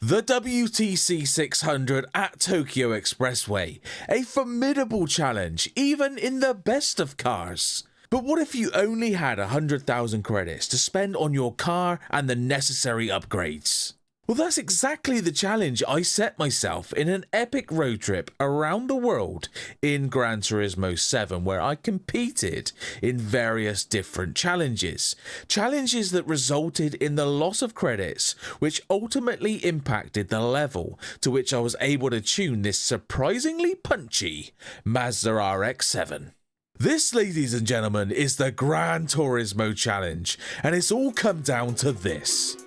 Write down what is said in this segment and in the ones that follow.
The WTC 600 at Tokyo Expressway, a formidable challenge even in the best of cars. But what if you only had 100,000 credits to spend on your car and the necessary upgrades? Well, that's exactly the challenge I set myself in an epic road trip around the world in Gran Turismo 7, where I competed in various different challenges. Challenges that resulted in the loss of credits, which ultimately impacted the level to which I was able to tune this surprisingly punchy Mazda RX7. This, ladies and gentlemen, is the Gran Turismo challenge, and it's all come down to this.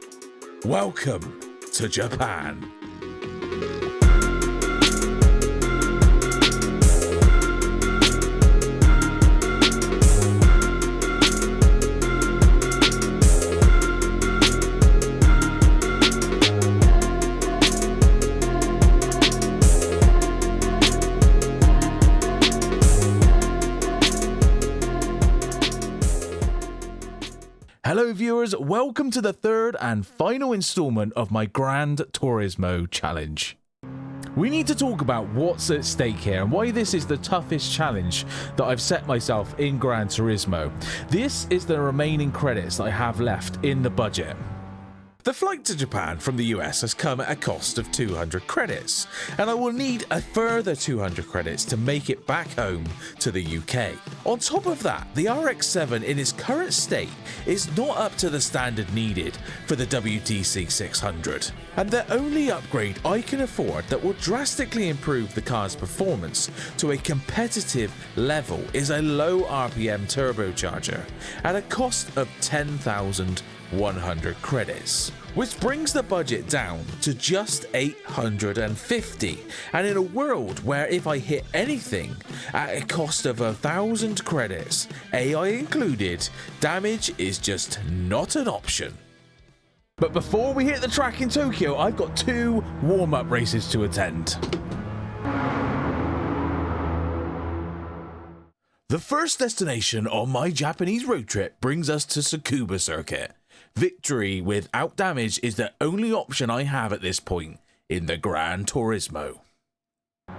Welcome to Japan. Hello viewers, welcome to the third and final installment of my Gran Turismo challenge. We need to talk about what's at stake here and why this is the toughest challenge that I've set myself in Gran Turismo. This is the remaining credits that I have left in the budget. The flight to Japan from the US has come at a cost of 200 credits, and I will need a further 200 credits to make it back home to the UK. On top of that, the RX7 in its current state is not up to the standard needed for the WTC 600, and the only upgrade I can afford that will drastically improve the car's performance to a competitive level is a low RPM turbocharger at a cost of 10,100 credits, which brings the budget down to just 850, and in a world where if I hit anything at a cost of 1,000 credits, AI included, damage is just not an option. But before we hit the track in Tokyo, I've got 2 warm-up races to attend. The first destination on my Japanese road trip brings us to Tsukuba Circuit. Victory without damage is the only option I have at this point in the Gran Turismo.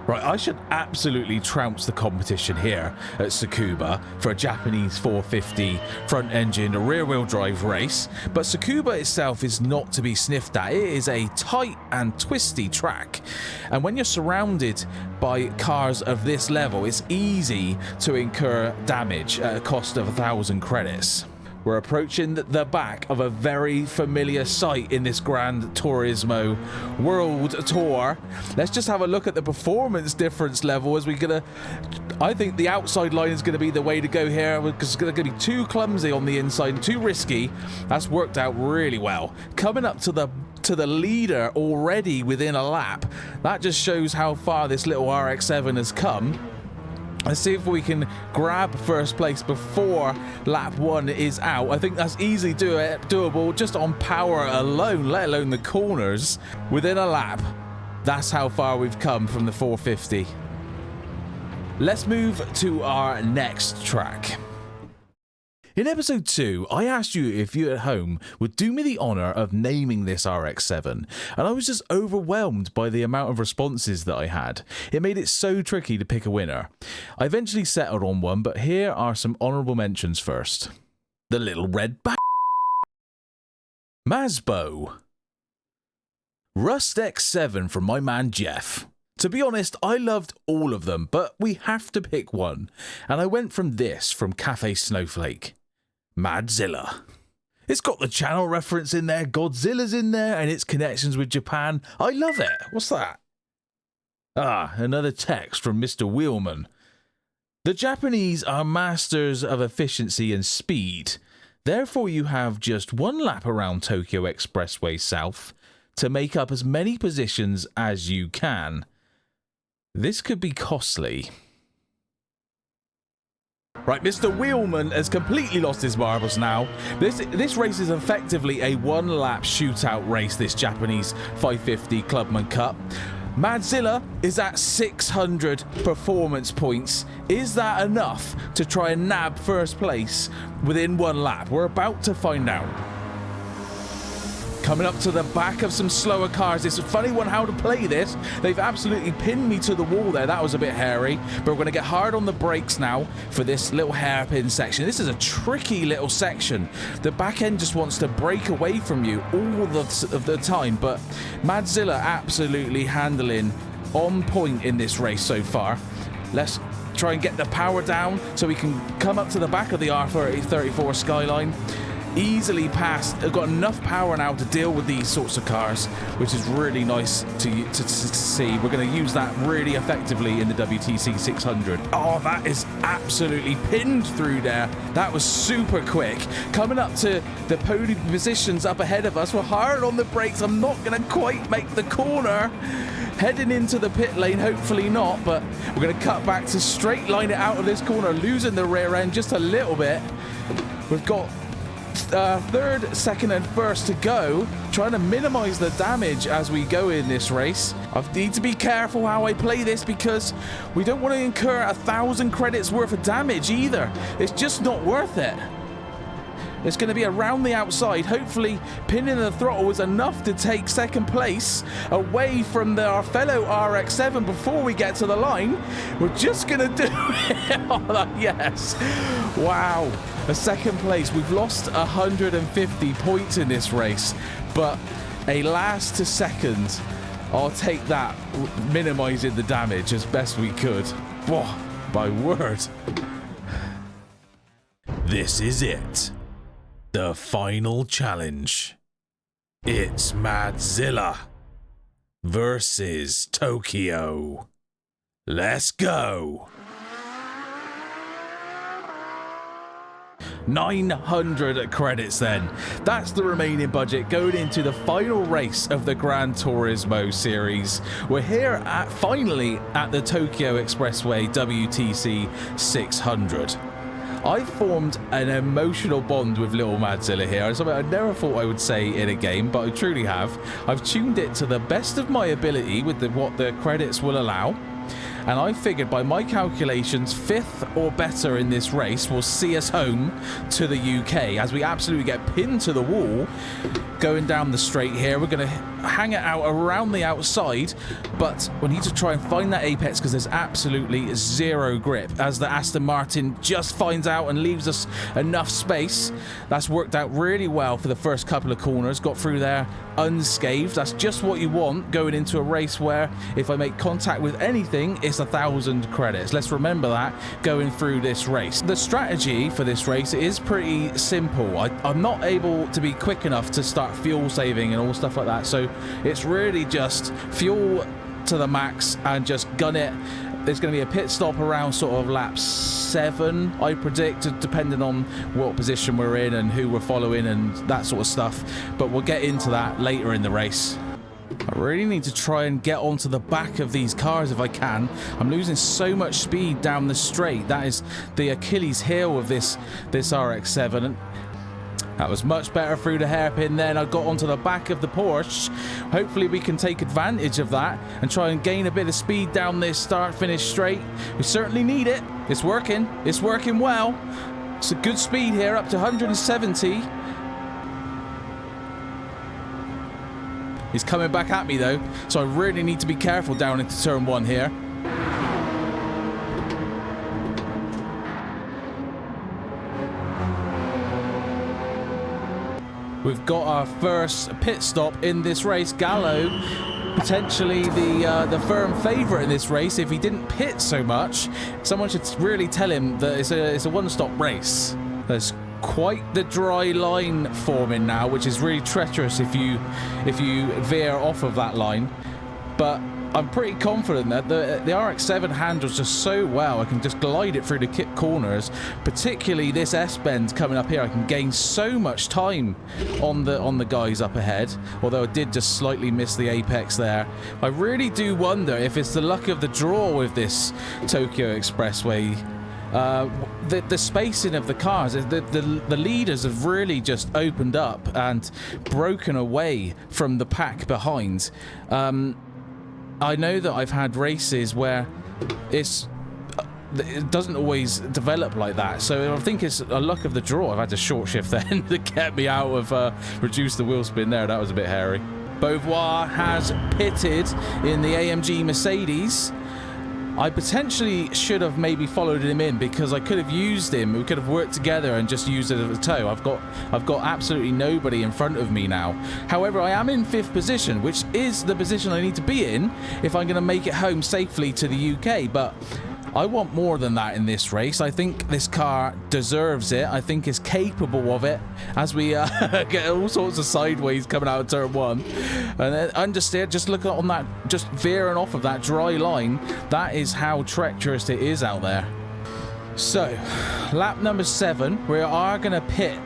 Right, I should absolutely trounce the competition here at Tsukuba for a Japanese 450 front-engine rear-wheel drive race, but Tsukuba itself is not to be sniffed at. It is a tight and twisty track, and when you're surrounded by cars of this level, it's easy to incur damage at a cost of 1,000 credits. We're approaching the back of a very familiar sight in this Gran Turismo World Tour. Let's just have a look at the performance difference level as I think the outside line is going to be the way to go here, because it's going to be too clumsy on the inside and too risky. That's worked out really well. Coming up to the leader already within a lap. That just shows how far this little RX7 has come. Let's see if we can grab first place before lap 1 is out. I think that's easily doable just on power alone, let alone the corners. Within a lap, that's how far we've come from the 450. Let's move to our next track. In episode 2, I asked you if you at home would do me the honour of naming this RX7, and I was just overwhelmed by the amount of responses that I had. It made it so tricky to pick a winner. I eventually settled on one, but here are some honourable mentions first. The Little Red Back, Mazbo, Rust X7 from my man Jeff. To be honest, I loved all of them, but we have to pick one, and I went from Cafe Snowflake. Madzilla. It's got the channel reference in there, Godzilla's in there, and its connections with Japan. I love it. What's that? Ah, another text from Mr. Wheelman. The Japanese are masters of efficiency and speed. Therefore, you have just one lap around Tokyo Expressway South to make up as many positions as you can. This could be costly. Right, Mr. Wheelman has completely lost his marbles now. This race is effectively a one-lap shootout race, this Japanese 550 Clubman Cup. Madzilla is at 600 performance points. Is that enough to try and nab first place within one lap? We're about to find out. Coming up to the back of some slower cars. It's a funny one how to play this. They've absolutely pinned me to the wall there. That was a bit hairy, but we're going to get hard on the brakes now for this little hairpin section. This is a tricky little section. The back end just wants to break away from you all of the time, but Madzilla absolutely handling on point in this race so far. Let's try and get the power down so we can come up to the back of the R34 Skyline. Easily past. I've got enough power now to deal with these sorts of cars, which is really nice to see. We're going to use that really effectively in the WTC 600. Oh, that is absolutely pinned through there. That was super quick. Coming up to the podium positions up ahead of us. We're hard on the brakes. I'm not going to quite make the corner. Heading into the pit lane, hopefully not, but we're going to cut back to straight line it out of this corner, losing the rear end just a little bit. We've got third, second and first to go, trying to minimize the damage as we go in this race. I need to be careful how I play this because we don't want to incur 1,000 credits worth of damage either. It's just not worth it. It's going to be around the outside. Hopefully pinning the throttle is enough to take second place away from our fellow RX7 before we get to the line. We're just going to do it. Oh, yes. Wow. A second place. We've lost 150 points in this race, but a last to second. I'll take that, minimizing the damage as best we could. Whoa, my word. This is it. The final challenge. It's Madzilla versus Tokyo. Let's go. 900 credits then. That's the remaining budget going into the final race of the Gran Turismo series. We're here finally at the Tokyo Expressway WTC 600. I formed an emotional bond with little Madzilla here. It's something I never thought I would say in a game, but I truly have. I've tuned it to the best of my ability with what the credits will allow. And I figured by my calculations, 5th or better in this race will see us home to the UK as we absolutely get pinned to the wall. Going down the straight here, we're going to hang it out around the outside, but we need to try and find that apex because there's absolutely zero grip as the Aston Martin just finds out and leaves us enough space. That's worked out really well for the first couple of corners. Got through there unscathed. That's just what you want going into a race where if I make contact with anything, it's 1,000 credits. Let's remember that going through this race. The strategy for this race is pretty simple. I'm not able to be quick enough to start fuel saving and all stuff like that, so it's really just fuel to the max and just gun it. There's going to be a pit stop around sort of lap 7, I predict, depending on what position we're in and who we're following and that sort of stuff, but we'll get into that later in the race. I really need to try and get onto the back of these cars if I can. I'm losing so much speed down the straight. That is the Achilles heel of this RX7. That was much better through the hairpin then. I got onto the back of the Porsche. Hopefully we can take advantage of that and try and gain a bit of speed down this start-finish straight. We certainly need it. It's working. It's working well. It's a good speed here, up to 170. He's coming back at me though, so I really need to be careful down into turn 1 here. We've got our first pit stop in this race. Gallo, potentially the firm favourite in this race. If he didn't pit so much, someone should really tell him that it's a one-stop race. There's quite the dry line forming now, which is really treacherous if you veer off of that line. But I'm pretty confident that the RX7 handles just so well. I can just glide it through the corners, particularly this S-bend coming up here. I can gain so much time on the guys up ahead, although I did just slightly miss the apex there. I really do wonder if it's the luck of the draw with this Tokyo Expressway. The spacing of the cars, the leaders have really just opened up and broken away from the pack behind. I know that I've had races where it's it doesn't always develop like that. So I think it's a luck of the draw. I've had to short shift then to get me out of reduce the wheel spin there. That was a bit hairy. Beauvoir has pitted in the AMG Mercedes. I potentially should have maybe followed him in because I could have used him. We could have worked together and just used it as a tow. I've got absolutely nobody in front of me now. However, I am in 5th position, which is the position I need to be in if I'm going to make it home safely to the UK. But I want more than that in this race. I think this car deserves it. I think it's capable of it as we get all sorts of sideways coming out of turn 1. And then understeer, just look on that, just veering off of that dry line. That is how treacherous it is out there. So, lap number 7, we are going to pit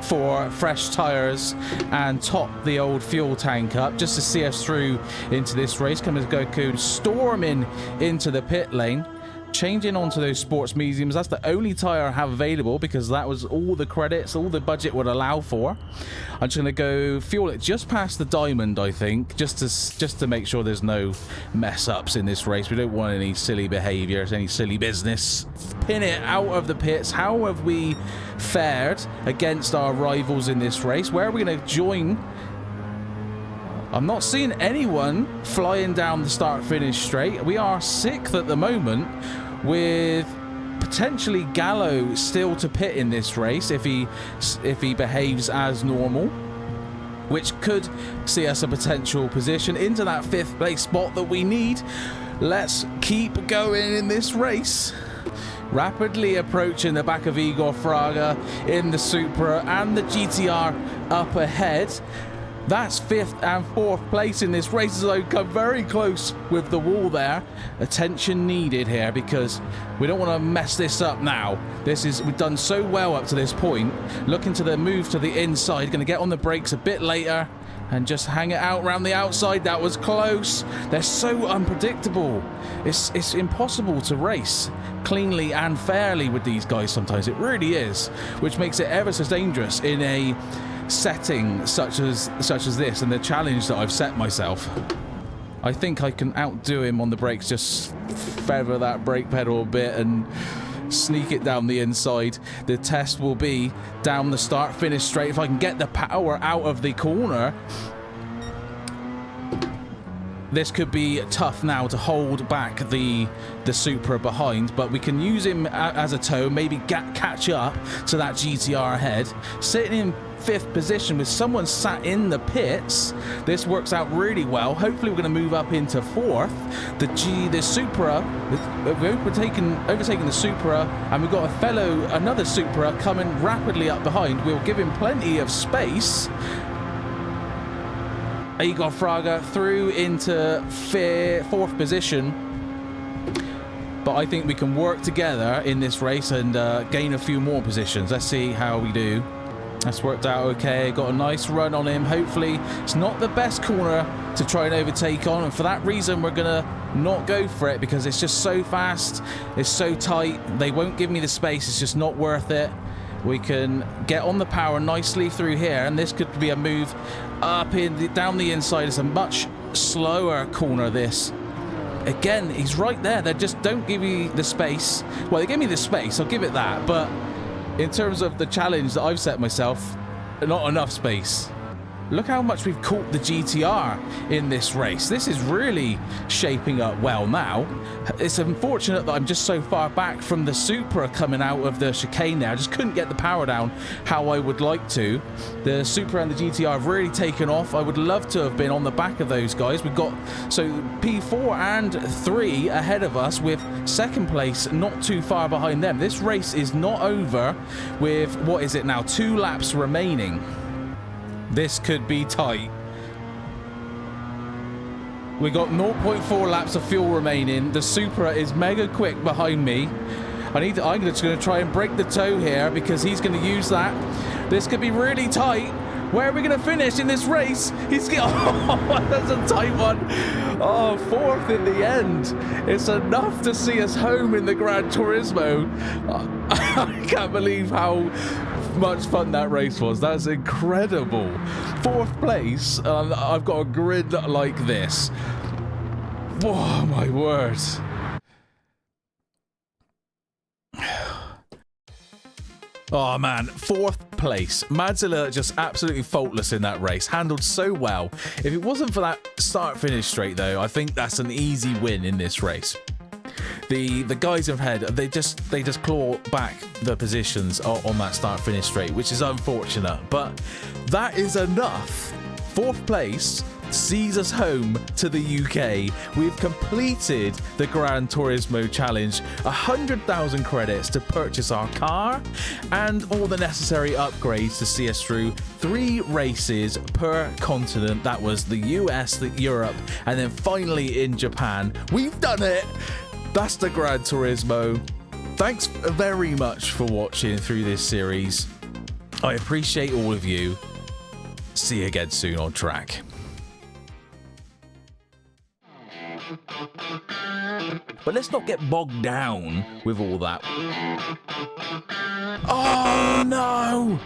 for fresh tyres and top the old fuel tank up just to see us through into this race. Coming to Goku, storming into the pit lane. Changing onto those sports mediums. That's the only tyre I have available because that was all the credits, all the budget would allow for. I'm just going to go fuel it just past the diamond, I think, just to make sure there's no mess ups in this race. We don't want any silly behaviours, any silly business. Pin it out of the pits. How have we fared against our rivals in this race? Where are we going to join? I'm not seeing anyone flying down the start-finish straight. We are 6th at the moment, with potentially Gallo still to pit in this race if he behaves as normal, which could see us a potential position into that 5th place spot that we need. Let's keep going in this race. Rapidly approaching the back of Igor Fraga in the Supra and the GTR up ahead. That's 5th and 4th place in this race as I come very close with the wall there. Attention needed here because we don't want to mess this up now. We've done so well up to this point. Looking to the move to the inside. Going to get on the brakes a bit later and just hang it out around the outside. That was close. They're so unpredictable. It's impossible to race cleanly and fairly with these guys sometimes. It really is, which makes it ever so dangerous in a setting such as this and the challenge that I've set myself. I think I can outdo him on the brakes, just feather that brake pedal a bit and sneak it down the inside. The test will be down the start finish straight. If I can get the power out of the corner, this could be tough now to hold back the Supra behind, but we can use him as a tow, maybe catch up to that GTR ahead. Sitting in 5th position with someone sat in the pits, this works out really well. Hopefully we're going to move up into 4th. The Supra, we've overtaken the Supra, and we've got another Supra coming rapidly up behind. We'll give him plenty of space. Igor Fraga through into 4th position, but I think we can work together in this race and gain a few more positions. Let's see how we do. That's worked out okay. Got a nice run on him. Hopefully it's not the best corner to try and overtake on, and for that reason we're gonna not go for it because it's just so fast, it's so tight. They won't give me the space. It's just not worth it. We can get on the power nicely through here, and this could be a move up down the inside. It's a much slower corner, this. Again, he's right there. They just don't give you the space. Well, they give me the space, I'll give it that, but in terms of the challenge that I've set myself, not enough space. Look how much we've caught the GTR in this race. This is really shaping up well now. It's unfortunate that I'm just so far back from the Supra coming out of the chicane there. I just couldn't get the power down how I would like to. The Supra and the GTR have really taken off. I would love to have been on the back of those guys. We've got P4 and 3 ahead of us, with 2nd place not too far behind them. This race is not over with, what is it now, 2 laps remaining. This could be tight. We got 0.4 laps of fuel remaining. The Supra is mega quick behind me. I'm just going to try and break the toe here because he's going to use that. This could be really tight. Where are we going to finish in this race? Oh, that's a tight one. Oh, 4th in the end. It's enough to see us home in the Gran Turismo. I can't believe how much fun that race was. That's incredible. 4th place, and I've got a grid like this. Oh my word. Oh man, 4th place. Madzilla just absolutely faultless in that race, handled so well. If it wasn't for that start-finish straight though, I think that's an easy win in this race. The guys ahead, they just claw back the positions on that start-finish straight, which is unfortunate, but that is enough. 4th place sees us home to the UK. We've completed the Gran Turismo Challenge, 100,000 credits to purchase our car, and all the necessary upgrades to see us through 3 races per continent. That was the US, the Europe, and then finally in Japan. We've done it! That's the Gran Turismo. Thanks very much for watching through this series. I appreciate all of you. See you again soon on track. But let's not get bogged down with all that. Oh no!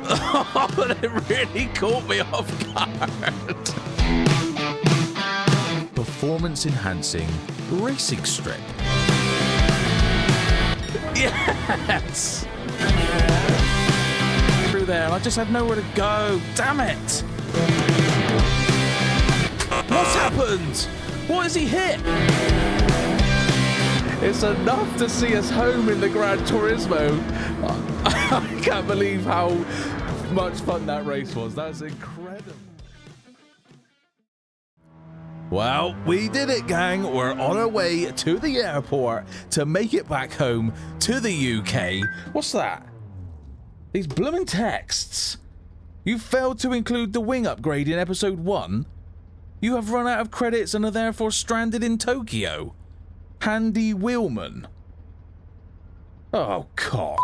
Oh, that really caught me off guard. Performance enhancing racing strip. Yes! Through there, and I just had nowhere to go. Damn it! What's happened? What has he hit? It's enough to see us home in the Gran Turismo. I can't believe how much fun that race was. That's incredible. Well, we did it, gang. We're on our way to the airport to make it back home to the UK. What's that? These blooming texts. You failed to include the wing upgrade in episode 1. You have run out of credits and are therefore stranded in Tokyo. Handy Wheelman. Oh, cock.